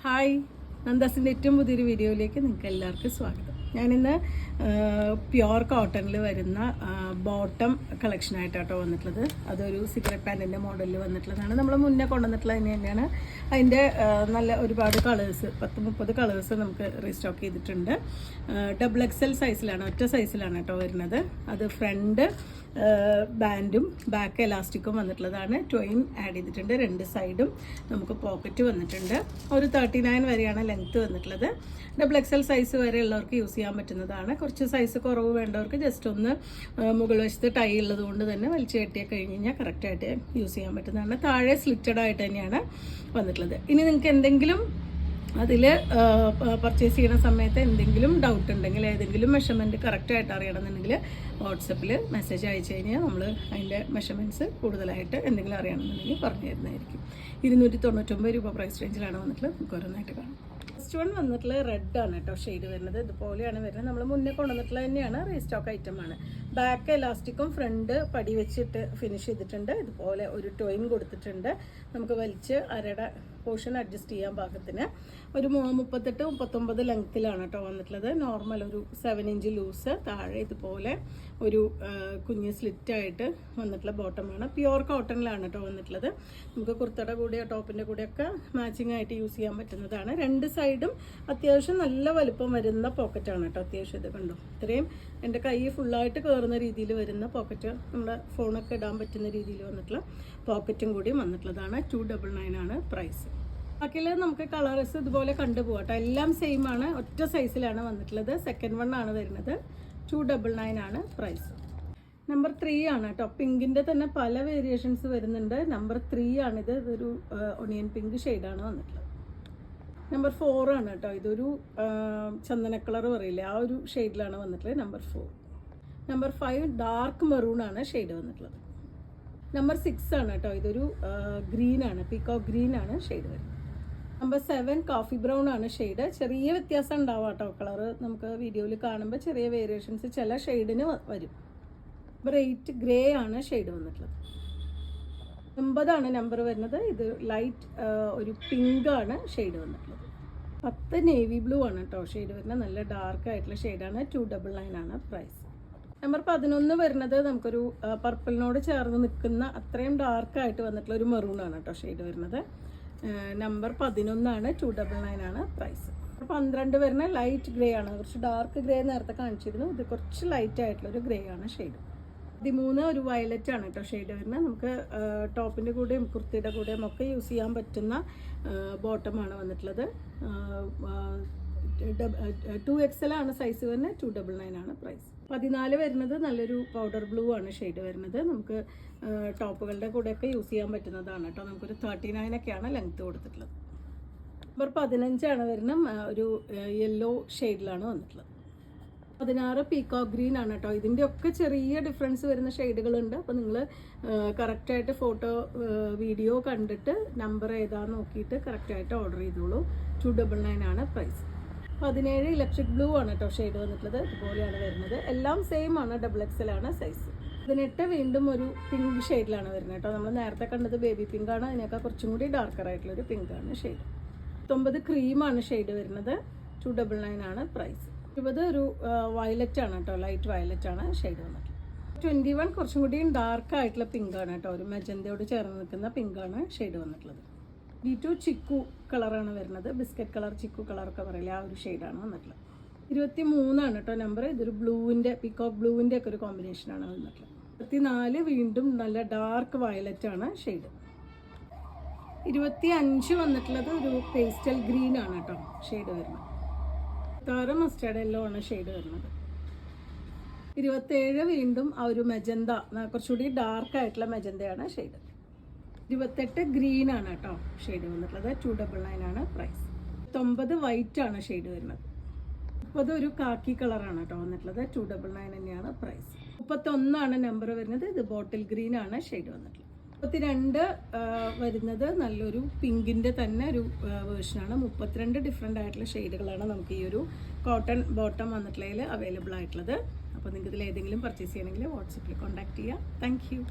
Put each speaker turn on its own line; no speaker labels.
Hi, നന്ദാസിൻ്റെ ഏറ്റവും പുതിയൊരു വീഡിയോയിലേക്ക് നിങ്ങൾക്ക് എല്ലാവർക്കും സ്വാഗതം. ഞാനിന്ന് പ്യുവർ കോട്ടണിൽ വരുന്ന ബോട്ടം കളക്ഷനായിട്ടാട്ടോ വന്നിട്ടുള്ളത്. അതൊരു സിഗരറ്റ് പാൻറ്റിൻ്റെ മോഡലിൽ വന്നിട്ടുള്ളതാണ്. നമ്മൾ മുന്നേ കൊണ്ടുവന്നിട്ടുള്ളത് തന്നെയാണ്. അതിൻ്റെ നല്ല ഒരുപാട് കളേഴ്സ് 10-30 കളേഴ്സ് നമുക്ക് റീസ്റ്റോക്ക് ചെയ്തിട്ടുണ്ട്. XXL സൈസിലാണ്, ഒറ്റ സൈസിലാണ് കേട്ടോ വരുന്നത്. അത് ഫ്രണ്ട് ബാൻഡും ബാക്ക് എലാസ്റ്റിക്കും വന്നിട്ടുള്ളതാണ്. ട്വയിൻ ആഡ് ചെയ്തിട്ടുണ്ട്. രണ്ട് സൈഡും നമുക്ക് പോക്കറ്റ് വന്നിട്ടുണ്ട്. ഒരു 39 വരെയാണ് ലെങ്ത്ത് വന്നിട്ടുള്ളത്. XXL സൈസ് വരെ ഉള്ളവർക്ക് യൂസ് ചെയ്യാൻ പറ്റുന്നതാണ്. കുറച്ച് സൈസ് കുറവ് വേണ്ടവർക്ക് ജസ്റ്റ് ഒന്ന് മുകൾ വശത്ത് ടൈ ഉള്ളത് കൊണ്ട് തന്നെ വലിച്ചു കെട്ടിയൊക്കെ കഴിഞ്ഞ് കഴിഞ്ഞാൽ കറക്റ്റായിട്ട് യൂസ് ചെയ്യാൻ പറ്റുന്നതാണ്. താഴെ സ്ലിറ്റഡ് ആയിട്ട് തന്നെയാണ് വന്നിട്ടുള്ളത്. ഇനി നിങ്ങൾക്ക് എന്തെങ്കിലും അതിൽ പർച്ചേസ് ചെയ്യുന്ന സമയത്ത് എന്തെങ്കിലും ഡൗട്ട് ഉണ്ടെങ്കിൽ, ഏതെങ്കിലും മെഷർമെൻറ്റ് കറക്റ്റായിട്ട് അറിയണമെന്നുണ്ടെങ്കിൽ വാട്സപ്പിൽ മെസ്സേജ് അയച്ചു കഴിഞ്ഞാൽ നമ്മൾ അതിൻ്റെ മെഷർമെൻറ്റ്സ് കൂടുതലായിട്ട് എന്തെങ്കിലും അറിയണമെന്നുണ്ടെങ്കിൽ പറഞ്ഞു തരുന്നതായിരിക്കും. 299 രൂപ പ്രൈസ് റേഞ്ചിലാണ് വന്നിട്ടുള്ളത്. നമുക്ക് ഓരോന്നായിട്ട് കാണാം. ഫസ്റ്റ് വൺ വന്നിട്ടുള്ളത് റെഡ് ആണ് കേട്ടോ ഷെയ്ഡ് വരുന്നത്. ഇതുപോലെയാണ് വരുന്നത്. നമ്മൾ മുന്നേ കൊണ്ടുവന്നിട്ടുള്ളത് തന്നെയാണ്. റീസ്റ്റോക്ക് ഐറ്റമാണ്. ബാക്ക് എലാസ്റ്റിക്കും ഫ്രണ്ട് പടി വെച്ചിട്ട് ഫിനിഷ് ചെയ്തിട്ടുണ്ട്. ഇതുപോലെ ഒരു ടോയിൻ കൊടുത്തിട്ടുണ്ട്. നമുക്ക് വലിച്ച് അരയുടെ പോർഷൻ അഡ്ജസ്റ്റ് ചെയ്യാൻ പാകത്തിന്. ഒരു 38-39 ലെങ്ത്തിലാണ് കേട്ടോ വന്നിട്ടുള്ളത്. നോർമൽ ഒരു 7 ഇഞ്ച് ലൂസ്. താഴെ ഇതുപോലെ ഒരു കുഞ്ഞ് സ്ലിറ്റായിട്ട് വന്നിട്ടുള്ള ബോട്ടമാണ്. പ്യുവർ കോട്ടണിലാണ് കേട്ടോ വന്നിട്ടുള്ളത്. നമുക്ക് കുർത്തയുടെ കൂടെയോ ടോപ്പിൻ്റെ കൂടെയൊക്കെ മാച്ചിങ് ആയിട്ട് യൂസ് ചെയ്യാൻ പറ്റുന്നതാണ്. രണ്ട് സൈഡും അത്യാവശ്യം നല്ല വലുപ്പം വരുന്ന പോക്കറ്റാണ് കേട്ടോ. അത്യാവശ്യം ഇത് കണ്ടോ, ഇത്രയും എൻ്റെ കൈ ഫുള്ളായിട്ട് കയറുന്ന രീതിയിൽ വരുന്ന പോക്കറ്റ്, നമ്മുടെ ഫോണൊക്കെ ഇടാൻ പറ്റുന്ന രീതിയിൽ വന്നിട്ടുള്ള പോക്കറ്റും കൂടി വന്നിട്ടുള്ളതാണ്. 299 ആണ് പ്രൈസ്. ബാക്കിയുള്ള നമുക്ക് കളേഴ്സ് ഇതുപോലെ കണ്ടുപോകട്ടെ. എല്ലാം സെയിം ആണ്. ഒറ്റ സൈസിലാണ് വന്നിട്ടുള്ളത്. സെക്കൻഡ് വൺ ആണ് വരുന്നത്. 299 ആണ് പ്രൈസ്. നമ്പർ 3 ആണ് കേട്ടോ. പിങ്കിൻ്റെ തന്നെ പല വേരിയേഷൻസ് വരുന്നുണ്ട്. നമ്പർ 3 ആണിത്. ഇതൊരു ഒണിയൻ പിങ്ക് ഷെയ്ഡാണ് വന്നിട്ടുള്ളത്. നമ്പർ 4 ആണ് കേട്ടോ. ഇതൊരു ചന്ദന കളർ പറയില്ലേ, ആ ഒരു ഷെയ്ഡിലാണ് വന്നിട്ടുള്ളത്. നമ്പർ 4. നമ്പർ 5 ഡാർക്ക് മെറൂൺ ആണ് ഷെയ്ഡ് വന്നിട്ടുള്ളത്. നമ്പർ 6 ആണ് കേട്ടോ. ഇതൊരു ഗ്രീൻ ആണ്, പീക്കോക്ക് ഗ്രീൻ ആണ് ഷെയ്ഡ് വരുന്നത്. നമ്പർ 7 കോഫി ബ്രൗൺ ആണ് ഷെയ്ഡ്. ചെറിയ വ്യത്യാസം ഉണ്ടാവാം കേട്ടോ. കളറ് നമുക്ക് വീഡിയോയിൽ കാണുമ്പോൾ ചെറിയ വേരിയേഷൻസ് ചില ഷെയ്ഡിന് വരും. നമ്പർ 8 ഗ്രേ ആണ് ഷെയ്ഡ് വന്നിട്ടുള്ളത്. 9 ആണ് നമ്പർ വരുന്നത്. ഇത് ലൈറ്റ് ഒരു പിങ്ക് ആണ് ഷെയ്ഡ് വന്നിട്ടുള്ളത്. 10 നേവി ബ്ലൂ ആണ് കേട്ടോ ഷെയ്ഡ് വരുന്നത്. നല്ല ഡാർക്ക് ആയിട്ടുള്ള ഷെയ്ഡാണ്. 299 ആണ് പ്രൈസ്. നമ്പർ 11 വരുന്നത് നമുക്കൊരു പർപ്പിളിനോട് ചേർന്ന് നിൽക്കുന്ന അത്രയും ഡാർക്കായിട്ട് വന്നിട്ടുള്ള ഒരു മെറൂൺ ആണ് കേട്ടോ ഷെയ്ഡ് വരുന്നത്. നമ്പർ 11 ആണ്. 299 ആണ് പ്രൈസ്. 12 വരുന്ന ലൈറ്റ് ഗ്രേ ആണ്. കുറച്ച് ഡാർക്ക് ഗ്രേ നേരത്തെ കാണിച്ചിരുന്നു. ഇത് കുറച്ച് ലൈറ്റ് ആയിട്ടുള്ള ഒരു ഗ്രേ ആണ് ഷെയ്ഡ്. 13 ഒരു വയലറ്റ് ആണ് കേട്ടോ ഷെയ്ഡ് വരുന്നത്. നമുക്ക് ടോപ്പിൻ്റെ കൂടെയും കുർത്തിയുടെ കൂടെയും ഒക്കെ യൂസ് ചെയ്യാൻ പറ്റുന്ന ബോട്ടമാണ് വന്നിട്ടുള്ളത്. 2XL ആണ് സൈസ് വരുന്നത്. 299 ആണ് പ്രൈസ്. 14 വരുന്നത് നല്ലൊരു പൗഡർ ബ്ലൂ ആണ് ഷെയ്ഡ് വരുന്നത്. നമുക്ക് ടോപ്പുകളുടെ കൂടെയൊക്കെ യൂസ് ചെയ്യാൻ പറ്റുന്നതാണ് കേട്ടോ. നമുക്കൊരു 39 ഒക്കെയാണ് ലെങ്ത്ത് കൊടുത്തിട്ടുള്ളത്. നമ്പർ 15 ആണ് വരുന്നത്. ഒരു യെല്ലോ ഷെയ്ഡിലാണ് വന്നിട്ടുള്ളത്. 16 പീക്കോക്ക് ഗ്രീൻ ആണ് കേട്ടോ. ഇതിൻ്റെ ഒക്കെ ചെറിയ ഡിഫറൻസ് വരുന്ന ഷെയ്ഡുകളുണ്ട്. അപ്പോൾ നിങ്ങൾ കറക്റ്റായിട്ട് ഫോട്ടോ വീഡിയോ കണ്ടിട്ട് നമ്പർ ഏതാന്ന് നോക്കിയിട്ട് കറക്റ്റായിട്ട് ഓർഡർ ചെയ്തോളൂ. 299 ആണ് പ്രൈസ്. 17 ഇലക്ട്രിക് ബ്ലൂ ആണ് കേട്ടോ ഷെയ്ഡ് വന്നിട്ടുള്ളത്. ഇതുപോലെയാണ് വരുന്നത്. എല്ലാം സെയിം ആണ്. XXL ആണ് സൈസ്. 18 വീണ്ടും ഒരു പിങ്ക് ഷെയ്ഡിലാണ് വരുന്നത് കേട്ടോ. നമ്മൾ നേരത്തെ കണ്ടത് ബേബി പിങ്ക് ആണ്. അതിനേക്കാൾ കുറച്ചും കൂടി ഡാർക്കർ ആയിട്ടുള്ളൊരു പിങ്ക് ആണ് ഷെയ്ഡ്. 19 ക്രീമാണ് ഷെയ്ഡ് വരുന്നത്. 299 ആണ് പ്രൈസ്. 20 ഒരു വയലറ്റ് ആണ് കേട്ടോ. ലൈറ്റ് വയലറ്റ് ആണ് ഷെയ്ഡ് വന്നിട്ടുള്ളത്. 21 കുറച്ചും കൂടി ഡാർക്ക് ആയിട്ടുള്ള പിങ്ക് ആണ് കേട്ടോ. ഒരു മെജന്തയോട് ചേർന്ന് നിൽക്കുന്ന പിങ്ക് ആണ് ഷെയ്ഡ് വന്നിട്ടുള്ളത്. D2 ചിക്കു കളറാണ് വരുന്നത്. ബിസ്ക്കറ്റ് കളർ, ചിക്കു കളറൊക്കെ പറയില്ല, ആ ഒരു ഷെയ്ഡാണ് വന്നിട്ടുള്ളത്. 23 ആണ് കേട്ടോ നമ്പർ. ഇതൊരു ബ്ലൂവിൻ്റെ, പീക്കോക്ക് ബ്ലൂവിൻ്റെ ഒക്കെ ഒരു കോമ്പിനേഷനാണ് വന്നിട്ടുള്ളത്. 24 വീണ്ടും നല്ല ഡാർക്ക് വയലറ്റ് ആണ് ഷെയ്ഡ്. 25 വന്നിട്ടുള്ളത് ഒരു പേസ്റ്റൽ ഗ്രീൻ ആണ് കേട്ടോ ഷെയ്ഡ് വരുന്നത്. 26 മസ്റ്റേർഡ് യെല്ലോ ആണ് ഷെയ്ഡ് വരുന്നത്. 27 വീണ്ടും ആ ഒരു മെജന്ത, കുറച്ചുകൂടി ഡാർക്ക് ആയിട്ടുള്ള മെജന്തയാണ് ഷെയ്ഡ്. 28 ഗ്രീൻ ആണ് കേട്ടോ ഷെയ്ഡ് വന്നിട്ടുള്ളത്. 299 ആണ് പ്രൈസ്. 9 വൈറ്റ് ആണ് ഷെയ്ഡ് വരുന്നത്. 30 ഒരു കാക്കി കളറാണ് കേട്ടോ വന്നിട്ടുള്ളത്. 299 തന്നെയാണ് പ്രൈസ്. 31 ആണ് നമ്പർ വരുന്നത്. ഇത് ബോട്ടിൽ ഗ്രീൻ ആണ് ഷെയ്ഡ് വന്നിട്ടുള്ളത്. 32 വരുന്നത് നല്ലൊരു പിങ്കിൻ്റെ തന്നെ ഒരു വേർഷനാണ്. 32 ഡിഫറെൻ്റ് ആയിട്ടുള്ള ഷെയ്ഡുകളാണ് നമുക്ക് ഈ ഒരു കോട്ടൺ ബോട്ടം വന്നിട്ടുള്ളതിൽ അവൈലബിൾ ആയിട്ടുള്ളത്. അപ്പോൾ നിങ്ങൾക്ക് ഇതിൽ ഏതെങ്കിലും പർച്ചേസ് ചെയ്യണമെങ്കിൽ വാട്സപ്പിൽ കോൺടാക്ട് ചെയ്യുക. Thank you.